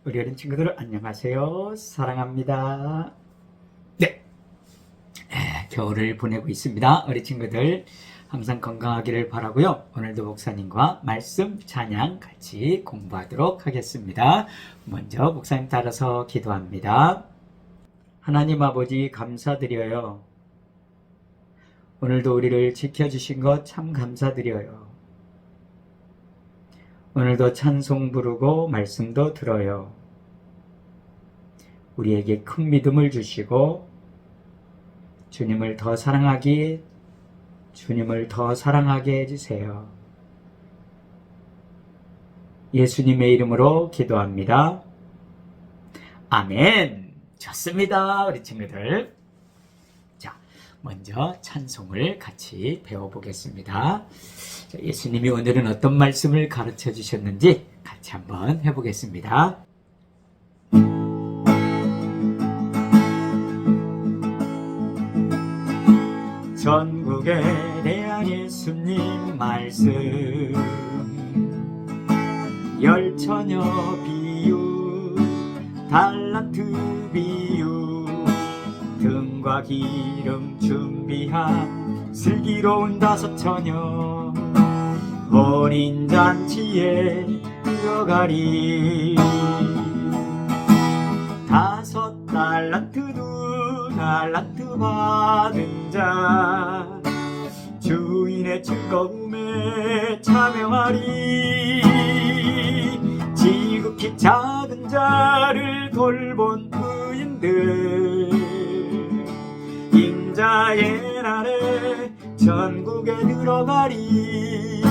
우리 어린 친구들 안녕하세요. 사랑합니다. 네, 겨울을 보내고 있습니다. 어린 친구들 항상 건강하기를 바라고요. 오늘도 목사님과 말씀, 찬양 같이 공부하도록 하겠습니다. 먼저 목사님 따라서 기도합니다. 하나님 아버지 감사드려요. 오늘도 우리를 지켜주신 것 참 감사드려요. 오늘도 찬송 부르고 말씀도 들어요. 우리에게 큰 믿음을 주시고 주님을 더 사랑하게 해주세요. 예수님의 이름으로 기도합니다. 아멘. 좋습니다. 우리 친구들. 자, 먼저 찬송을 같이 배워보겠습니다. 자, 예수님이 오늘은 어떤 말씀을 가르쳐 주셨는지 같이 한번 해보겠습니다. 전국에 대한 예수님 말씀, 열처녀 비유, 달란트 비유, 등과 기름 준비한 슬기로운 다섯 처녀, 혼인잔치에 들어가리. 다섯 달란트 두 달란트 받은 자, 주인의 즐거움에 참여하리. 지극히 작은 자를 돌본 부인들, 인자의 날에 천국에 들어가리.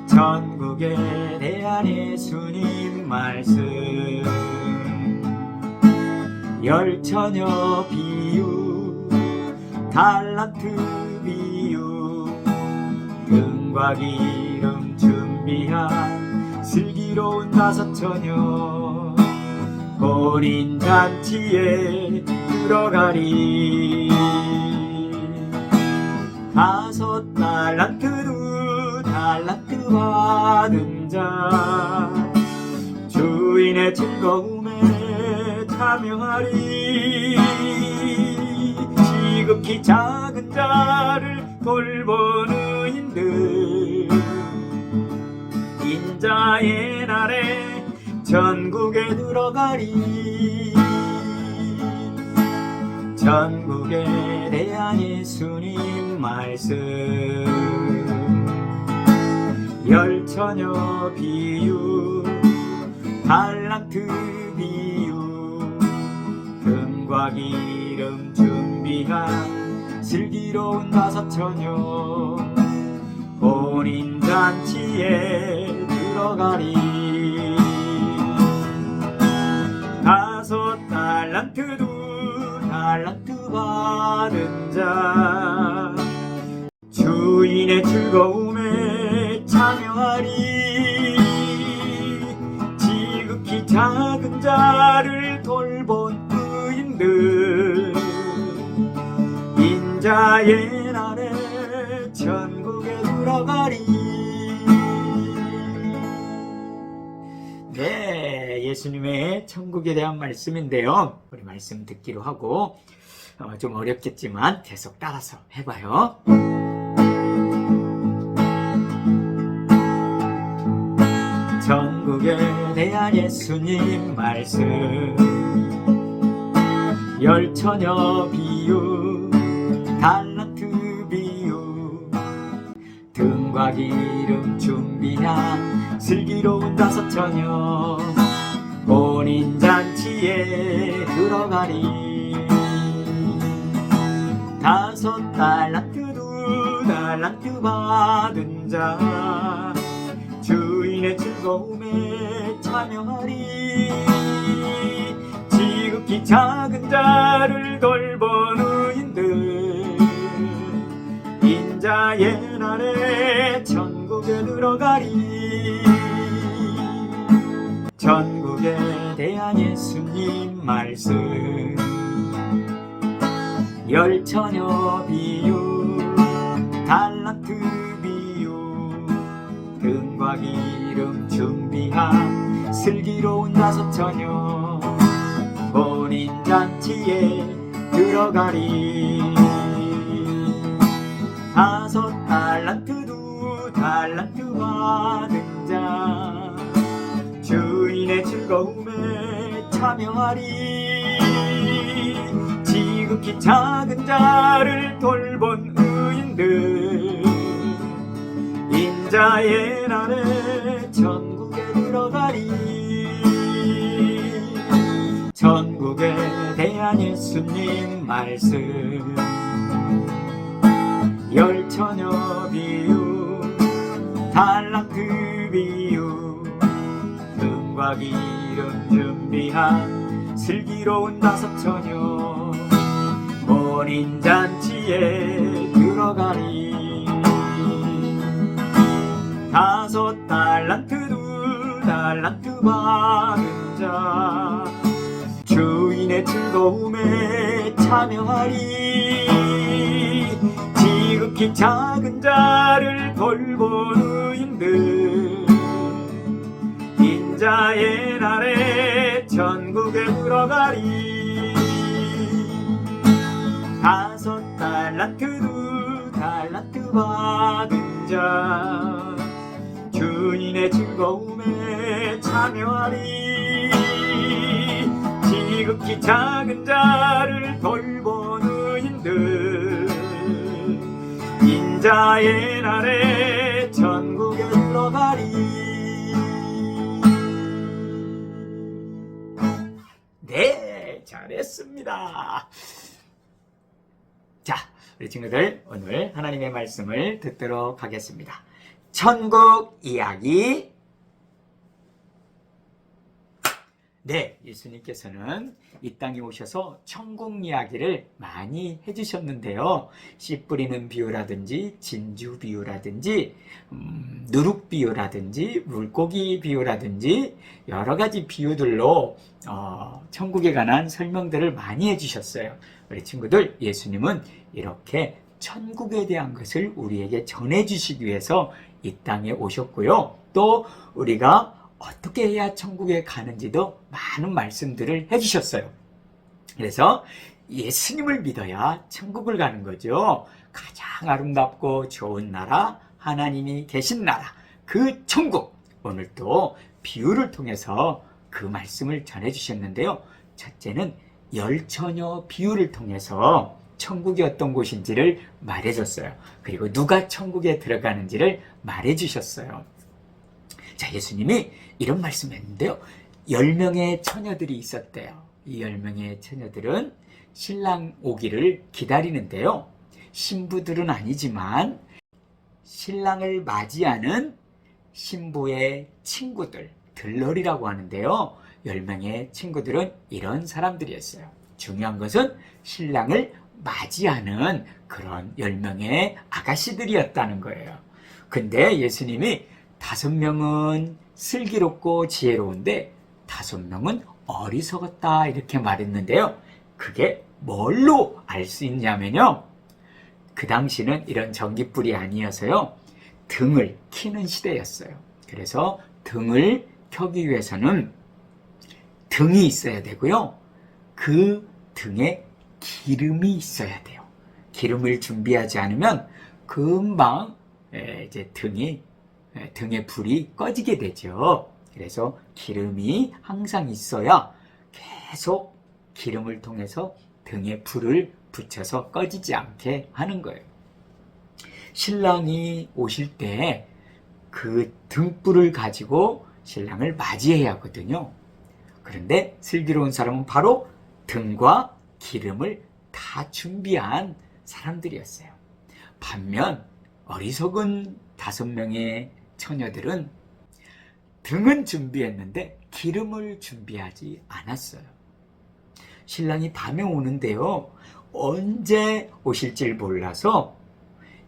전국에 대한 예수님 말씀, 열처녀 비유, 달란트 비유, 등과 기름 준비한 슬기로운 다섯 처녀, 혼인잔치에 들어가리. 다섯 달란트 두 달란트 받은 자, 주인의 즐거움에 참여하리. 지극히 작은 자를 돌본 의인들, 인자의 날에 천국에 들어가리. 전국에 대한 예수님 말씀, 열처녀 비유, 달란트 비유, 등과 기름 준비한 슬기로운 다섯 처녀, 혼인잔치에 들어가리. 다섯 달란트 두 달란트 받은 자, 주인의 즐거움에 참여하리. 지극히 작은 자를 돌본 의인들, 인자의 날에 천국에 들어가리. 네, 예수님의 천국에 대한 말씀인데요. 우리 말씀 듣기로 하고 좀 어렵겠지만 계속 따라서 해봐요. 전국에 대한 예수님 말씀, 열처녀 비유, 달란트 비유, 등과 기름 준비한 슬기로운 다섯 처녀, 혼인잔치에 들어가리. 다섯 달란트 두 달란트 받은 자, 주인의 즐거움에 참여하리. 지극히 작은 자를 돌본 의인들, 인자의 날에 천국에 들어가리. 전국에 대한 예수님 말씀, 열처녀 비유, 달란트 비유, 등과 기름 준비한 슬기로운 다섯 처녀 혼인잔치에 들어가리. 5 달란트 2 달란트 받은 자 주인의 즐거움에 참여하리. 지극히 작은 자를 돌본 의인들 인자의 날에 천국에 들어가리. 천국에 대한 예수님 말씀. 10 처녀 비유 달란트 비유 금과 기름 준비한 슬기로운 5 처녀 혼인잔치에 들어가리. 5 달란트 2 달란트 받은 자 주인의 즐거움에 참여하리. 지극히 작은 자를 돌본 의인들 인자의 날에 천국에 들어가리. 5 달란트 2 달란트 받은 자 주인의 즐거움에 참여하리. 지극히 작은 자를 돌본 의인들 인자의 날에 천국에 들어가리. 네, 잘했습니다. 자, 우리 친구들 오늘 하나님의 말씀을 듣도록 하겠습니다. 천국 이야기. 네, 예수님께서는 이 땅에 오셔서 천국 이야기를 많이 해주셨는데요. 씨 뿌리는 비유라든지 진주 비유라든지 누룩 비유라든지 물고기 비유라든지 여러 가지 비유들로 천국에 관한 설명들을 많이 해주셨어요. 우리 친구들, 예수님은 이렇게 천국에 대한 것을 우리에게 전해주시기 위해서 이 땅에 오셨고요. 또 우리가 어떻게 해야 천국에 가는지도 많은 말씀들을 해주셨어요. 그래서 예수님을 믿어야 천국을 가는 거죠. 가장 아름답고 좋은 나라, 하나님이 계신 나라, 그 천국. 오늘 또 비유를 통해서 그 말씀을 전해주셨는데요. 첫째는 10 처녀 비유를 통해서 천국이 어떤 곳인지를 말해줬어요. 그리고 누가 천국에 들어가는지를 말해주셨어요. 자, 예수님이 이런 말씀을 했는데요. 10명의 처녀들이 있었대요. 이 10명의 처녀들은 신랑 오기를 기다리는데요. 신부들은 아니지만 신랑을 맞이하는 신부의 친구들, 들러리라고 하는데요. 10명의 친구들은 이런 사람들이었어요. 중요한 것은 신랑을 맞이하는 그런 10명의 아가씨들이었다는 거예요. 근데 예수님이 5명은 슬기롭고 지혜로운데 5명은 어리석었다 이렇게 말했는데요. 그게 뭘로 알 수 있냐면요. 그 당시는 이런 전기불이 아니어서요. 등을 켜는 시대였어요. 그래서 등을 켜기 위해서는 등이 있어야 되고요. 그 등에 기름이 있어야 돼요. 기름을 준비하지 않으면 금방 이제 등의 불이 꺼지게 되죠. 그래서 기름이 항상 있어야 계속 기름을 통해서 등에 불을 붙여서 꺼지지 않게 하는 거예요. 신랑이 오실 때 그 등불을 가지고 신랑을 맞이해야 하거든요. 그런데 슬기로운 사람은 바로 등과 기름을 다 준비한 사람들이었어요. 반면 어리석은 5명의 처녀들은 등은 준비했는데 기름을 준비하지 않았어요. 신랑이 밤에 오는데요. 언제 오실지 몰라서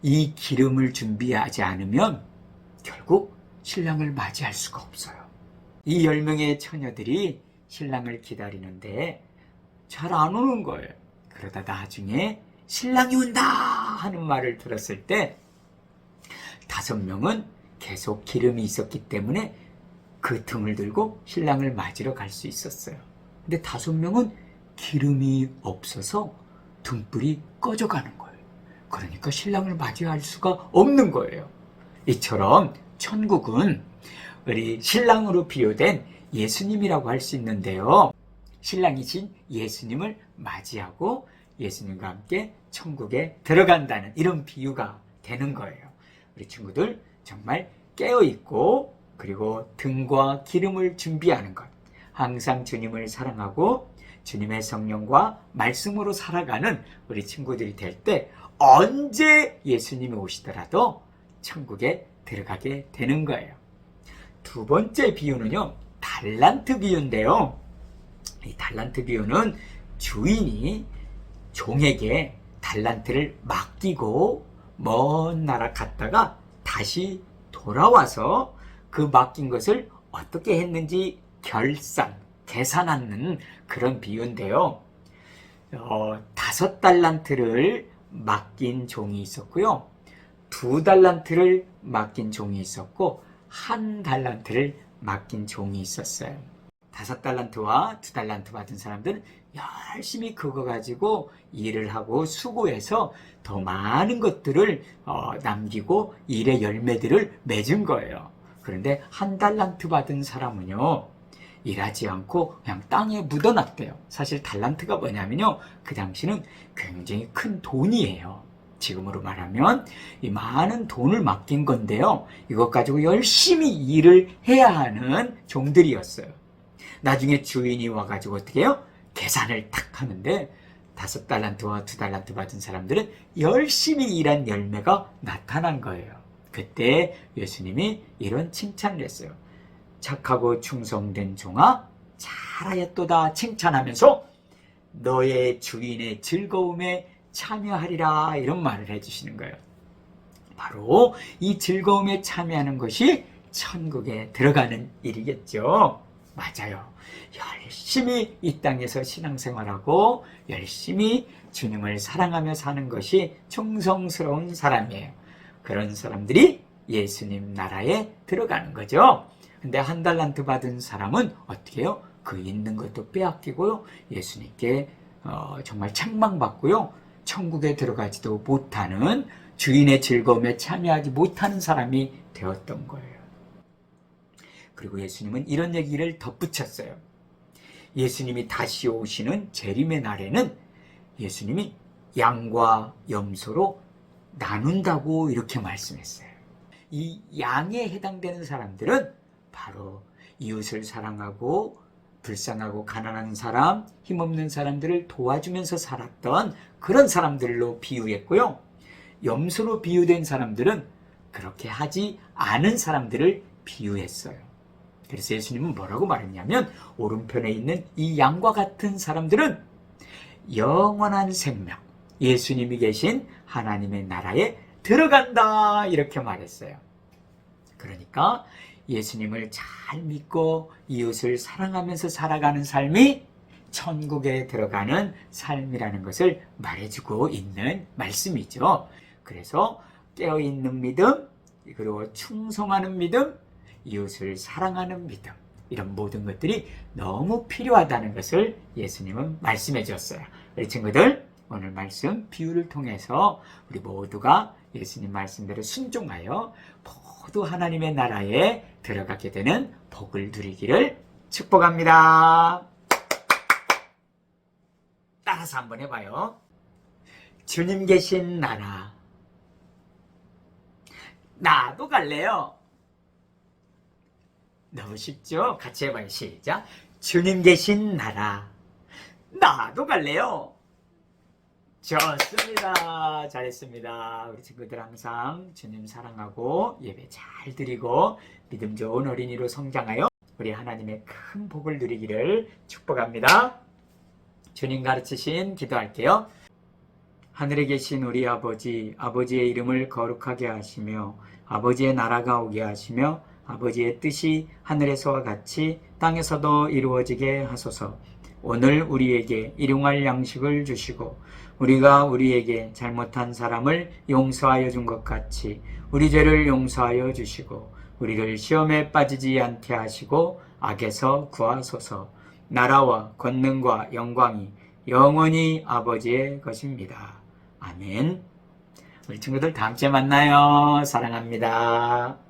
이 기름을 준비하지 않으면 결국 신랑을 맞이할 수가 없어요. 이 10명의 처녀들이 신랑을 기다리는데 잘 안 오는 거예요. 그러다 나중에 신랑이 온다 하는 말을 들었을 때 5명은 계속 기름이 있었기 때문에 그 등을 들고 신랑을 맞으러 갈 수 있었어요. 근데 5명은 기름이 없어서 등불이 꺼져가는 거예요. 그러니까 신랑을 맞이할 수가 없는 거예요. 이처럼 천국은 우리 신랑으로 비유된 예수님이라고 할 수 있는데요. 신랑이신 예수님을 맞이하고 예수님과 함께 천국에 들어간다는 이런 비유가 되는 거예요. 우리 친구들 정말 깨어있고 그리고 등과 기름을 준비하는 것, 항상 주님을 사랑하고 주님의 성령과 말씀으로 살아가는 우리 친구들이 될 때 언제 예수님이 오시더라도 천국에 들어가게 되는 거예요. 두 번째 비유는요, 달란트 비유인데요. 이 달란트 비유는 주인이 종에게 달란트를 맡기고 먼 나라 갔다가 다시 돌아와서 그 맡긴 것을 어떻게 했는지 계산하는 그런 비유인데요. 5달란트를 맡긴 종이 있었고요. 2달란트를 맡긴 종이 있었고 1달란트를 맡긴 종이 있었어요. 5달란트와 2달란트 받은 사람들은 열심히 그거 가지고 일을 하고 수고해서 더 많은 것들을 남기고 일의 열매들을 맺은 거예요. 그런데 1달란트 받은 사람은요, 일하지 않고 그냥 땅에 묻어놨대요. 사실 달란트가 뭐냐면요, 그 당시는 굉장히 큰 돈이에요. 지금으로 말하면 이 많은 돈을 맡긴 건데요, 이것 가지고 열심히 일을 해야 하는 종들이었어요. 나중에 주인이 와가지고 어떻게 해요? 계산을 탁 하는데 5달란트와 2달란트 받은 사람들은 열심히 일한 열매가 나타난 거예요. 그때 예수님이 이런 칭찬을 했어요. 착하고 충성된 종아, 잘하였도다 칭찬하면서 너의 주인의 즐거움에 참여하리라, 이런 말을 해주시는 거예요. 바로 이 즐거움에 참여하는 것이 천국에 들어가는 일이겠죠. 맞아요. 열심히 이 땅에서 신앙생활하고 열심히 주님을 사랑하며 사는 것이 충성스러운 사람이에요. 그런 사람들이 예수님 나라에 들어가는 거죠. 근데 1달란트 받은 사람은 어떻게 해요? 그 있는 것도 빼앗기고요, 예수님께 정말 책망받고요, 천국에 들어가지도 못하는, 주인의 즐거움에 참여하지 못하는 사람이 되었던 거예요. 그리고 예수님은 이런 얘기를 덧붙였어요. 예수님이 다시 오시는 재림의 날에는 예수님이 양과 염소로 나눈다고 이렇게 말씀했어요. 이 양에 해당되는 사람들은 바로 이웃을 사랑하고 불쌍하고 가난한 사람, 힘없는 사람들을 도와주면서 살았던 그런 사람들로 비유했고요. 염소로 비유된 사람들은 그렇게 하지 않은 사람들을 비유했어요. 그래서 예수님은 뭐라고 말했냐면, 오른편에 있는 이 양과 같은 사람들은 영원한 생명, 예수님이 계신 하나님의 나라에 들어간다, 이렇게 말했어요. 그러니까 예수님을 잘 믿고 이웃을 사랑하면서 살아가는 삶이 천국에 들어가는 삶이라는 것을 말해주고 있는 말씀이죠. 그래서 깨어있는 믿음, 그리고 충성하는 믿음, 이웃을 사랑하는 믿음, 이런 모든 것들이 너무 필요하다는 것을 예수님은 말씀해 주었어요. 우리 친구들, 오늘 말씀 비유를 통해서 우리 모두가 예수님 말씀대로 순종하여 모두 하나님의 나라에 들어가게 되는 복을 누리기를 축복합니다. 따라서 한번 해봐요. 주님 계신 나라. 나도 갈래요. 너무 쉽죠? 같이 해봐요. 시작. 주님 계신 나라. 나도 갈래요. 좋습니다. 잘했습니다. 우리 친구들 항상 주님 사랑하고 예배 잘 드리고 믿음 좋은 어린이로 성장하여 우리 하나님의 큰 복을 누리기를 축복합니다. 주님 가르치신 기도할게요. 하늘에 계신 우리 아버지, 아버지의 이름을 거룩하게 하시며 아버지의 나라가 오게 하시며 아버지의 뜻이 하늘에서와 같이 땅에서도 이루어지게 하소서. 오늘 우리에게 일용할 양식을 주시고 우리가 우리에게 잘못한 사람을 용서하여 준 것 같이 우리 죄를 용서하여 주시고 우리를 시험에 빠지지 않게 하시고 악에서 구하소서. 나라와 권능과 영광이 영원히 아버지의 것입니다. 아멘. 우리 친구들 다음 주에 만나요. 사랑합니다.